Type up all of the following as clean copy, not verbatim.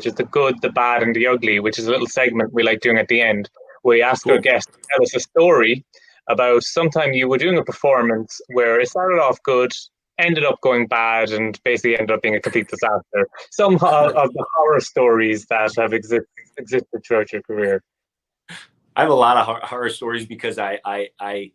which is the good, the bad, and the ugly, which is a little segment we like doing at the end. We ask our guests to tell us a story about sometime you were doing a performance where it started off good, ended up going bad, and basically ended up being a complete disaster. Some of the horror stories that have existed throughout your career. I have a lot of horror stories because I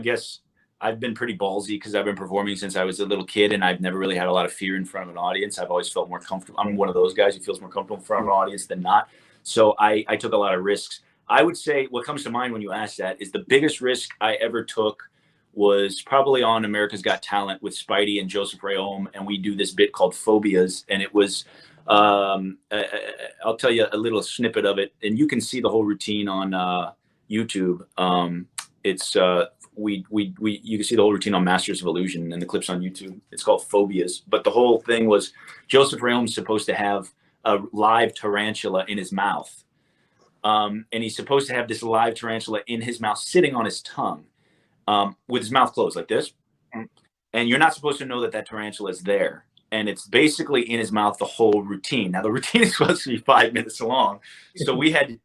guess I've been pretty ballsy because I've been performing since I was a little kid, and I've never really had a lot of fear in front of an audience. I've always felt more comfortable. I'm one of those guys who feels more comfortable in front of an audience than not. So I took a lot of risks. I would say what comes to mind when you ask that is the biggest risk I ever took was probably on America's Got Talent with Spidey and Joseph Rayom, and we do this bit called Phobias, and it was I'll tell you a little snippet of it, and you can see the whole routine on YouTube. It's you can see the whole routine on Masters of Illusion, and the clips on YouTube. It's called Phobias, but the whole thing was Joseph Rayom's supposed to have a live tarantula in his mouth, and he's supposed to have this live tarantula in his mouth, sitting on his tongue, with his mouth closed like this, and you're not supposed to know that that tarantula is there. And it's basically in his mouth the whole routine. Now, the routine is supposed to be 5 minutes long. So we had to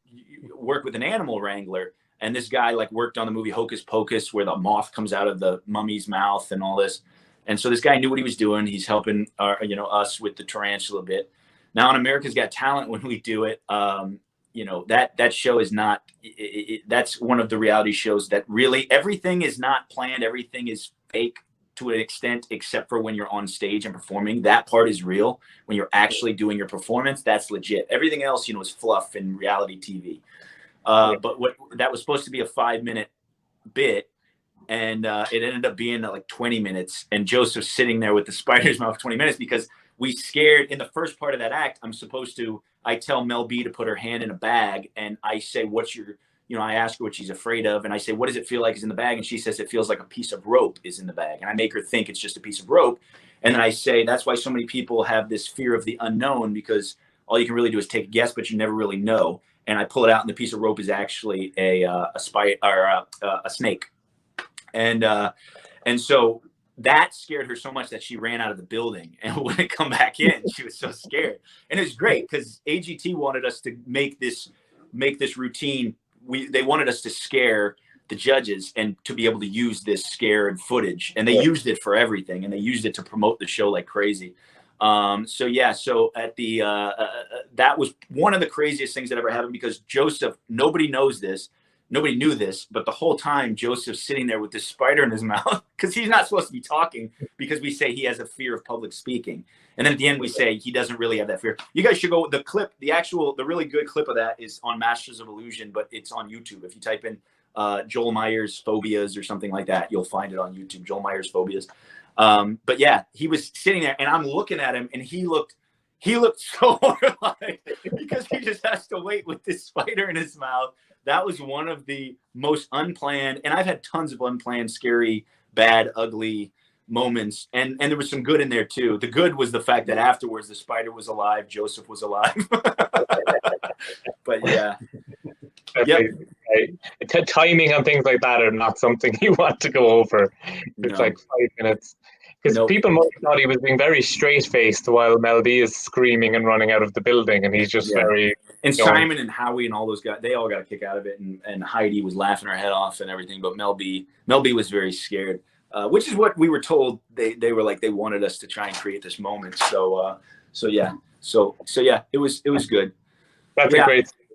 work with an animal wrangler. And this guy like worked on the movie Hocus Pocus, where the moth comes out of the mummy's mouth and all this. And so this guy knew what he was doing. He's helping us with the tarantula bit. Now on America's Got Talent, when we do it, that show is not, that's one of the reality shows that really everything is not planned. Everything is fake to an extent, except for when you're on stage and performing. That part is real. When you're actually doing your performance, that's legit. Everything else, is fluff in reality TV. But what that was supposed to be a 5-minute bit, and it ended up being like 20 minutes. And Joseph's sitting there with the spider's mouth 20 minutes because we scared in the first part of that act. I tell Mel B to put her hand in a bag, and I say, I ask her what she's afraid of, and I say, what does it feel like is in the bag? And she says, it feels like a piece of rope is in the bag. And I make her think it's just a piece of rope. And then I say, that's why so many people have this fear of the unknown, because all you can really do is take a guess, but you never really know. And I pull it out, and the piece of rope is actually a spider or a snake. And so that scared her so much that she ran out of the building and wouldn't come back in. She was so scared. And it was great because AGT wanted us to make this routine. They wanted us to scare the judges and to be able to use this scared footage, and they used it for everything, and they used it to promote the show like crazy. So at the that was one of the craziest things that ever happened, because Joseph, nobody knew this, but the whole time Joseph's sitting there with this spider in his mouth because he's not supposed to be talking, because we say he has a fear of public speaking. And then at the end we say he doesn't really have that fear. You guys should go, the really good clip of that is on Masters of Illusion, but it's on YouTube. If you type in Joel Meyers Phobias or something like that, you'll find it on YouTube, Joel Meyers Phobias. But yeah, he was sitting there and I'm looking at him, and he looked so horrified because he just has to wait with this spider in his mouth. That was one of the most unplanned, and I've had tons of unplanned, scary, bad, ugly moments, and there was some good in there too. The good was the fact that afterwards the spider was alive, Joseph was alive. But yeah. Timing and things like that are not something you want to go over. It's like 5 minutes. Because people might have thought he was being very straight-faced while Mel B is screaming and running out of the building, and he's just very... And Simon and Howie and all those guys, they all got a kick out of it, and Heidi was laughing her head off and everything, but Mel B was very scared, which is what we were told. They were like, they wanted us to try and create this moment. So yeah, it was good. That's a great